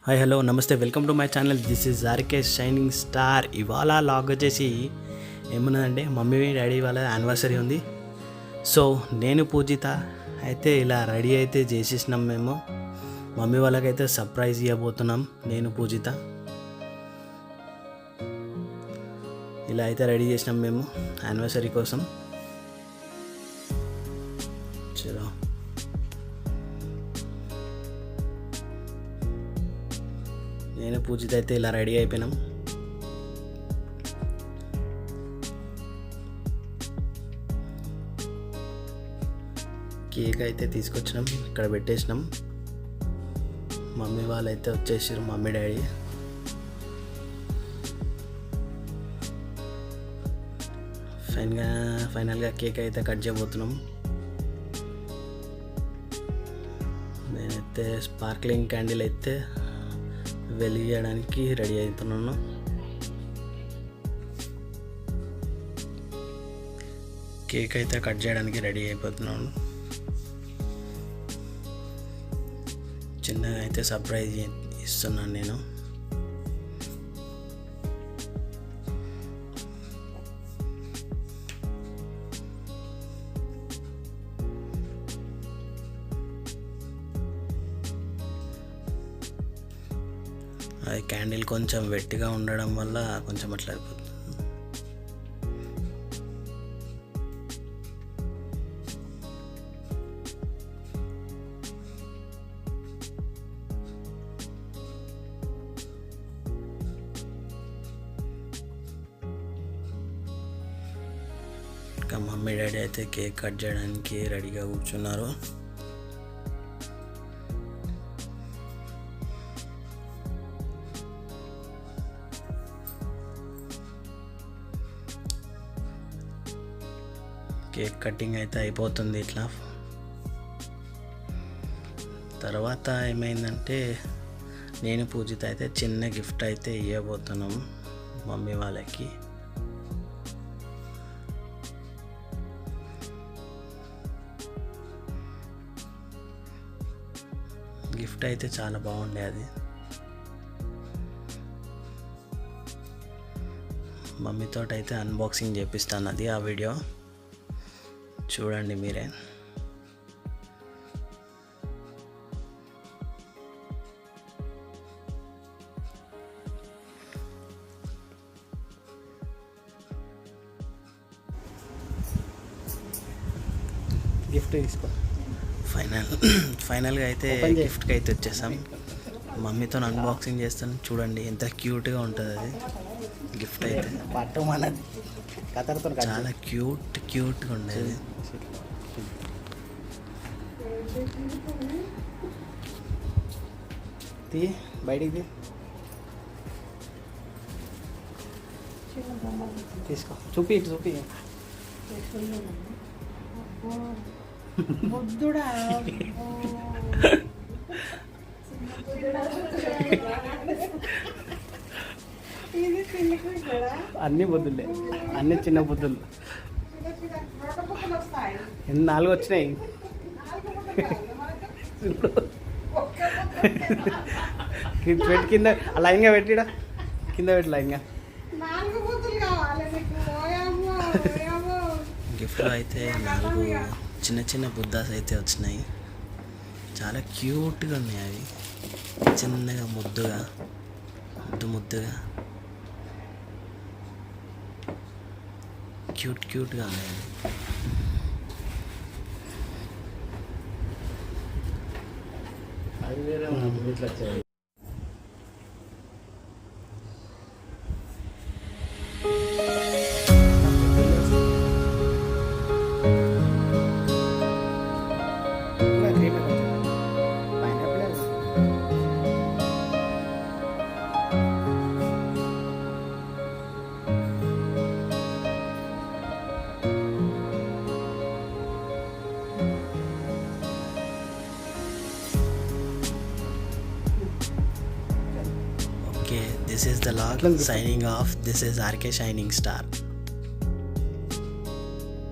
Hi hello నమస్తే, welcome to my channel. This is RK shining star. ఇవాళ log వచ్చేసి ఏమున్నదంటే మమ్మీ డాడీ వాళ్ళ యానివర్సరీ ఉంది. సో నేను పూజిత అయితే ఇలా రెడీ అయితే చేసేసినాం. మేము మమ్మీ వాళ్ళకైతే సర్ప్రైజ్ ఇవ్వబోతున్నాం. నేను పూజిత ఇలా అయితే రెడీ చేసినాం మేము యానివర్సరీ కోసం. చలో నేను పూజిత అయితే ఇలా రెడీ అయిపోయినాం. కేక్ అయితే తీసుకొచ్చినాం, ఇక్కడ పెట్టేసినాం. మమ్మీ వాళ్ళు అయితే వచ్చేసారు, మమ్మీ డాడీ. ఫైనల్గా కేక్ అయితే కట్ చేయబోతున్నాం. నేనైతే స్పార్క్లింగ్ క్యాండిల్ అయితే వెలిగించడానికి రెడీ అవుతున్నాను. కేక్ అయితే కట్ చేయడానికి రెడీ అయిపోతున్నాను. చిన్నగా అయితే సర్ప్రైజ్ ఇస్తున్నాను నేను. అది క్యాండిల్ కొంచెం వెట్టిగా ఉండడం వల్ల కొంచెం అట్లా అయిపోతుంది. ఇంకా మమ్మీ డాడీ అయితే కేక్ కట్ చేయడానికి రెడీగా కూర్చున్నారు. కేక్ కటింగ్ అయితే అయిపోతుంది. ఇట్లా తర్వాత ఏమైందంటే నేను పూజిత అయితే చిన్న గిఫ్ట్ అయితే ఇవ్వబోతున్నాం మమ్మీ వాళ్ళకి. గిఫ్ట్ అయితే చాలా బాగుండే. అది మమ్మీతో అయితే అన్బాక్సింగ్ చేపిస్తాను. అది ఆ వీడియో చూడండి మీరే. గిఫ్ట్ తీసుకో. ఫైనల్గా అయితే గిఫ్ట్కి అయితే వచ్చేసాం. మమ్మీతో అన్బాక్సింగ్ చేస్తాను. చూడండి ఎంత క్యూట్గా ఉంటుంది అది గిఫ్ట్ అయితే. చాలా క్యూట్గా ఉండేది. బయటికి తీసుకో. చూపి అన్ని బుద్ధులే, అన్ని చిన్న బుద్ధులు. 4 వచ్చినాయి. పెట్టి కింద లైన్గా పెట్టిడా, కింద పెట్టి లైన్గా. గిఫ్ట్లో అయితే 4 చిన్న చిన్న బుద్ధాస్ అయితే వచ్చినాయి. చాలా క్యూట్గా ఉన్నాయి అవి. చిన్నగా ముద్దుగా క్యూట్గా ఉన్నాయి. అది వేరే ఇట్లా వచ్చాయి. Okay, this is the log. Signing off. This is RK Shining Star.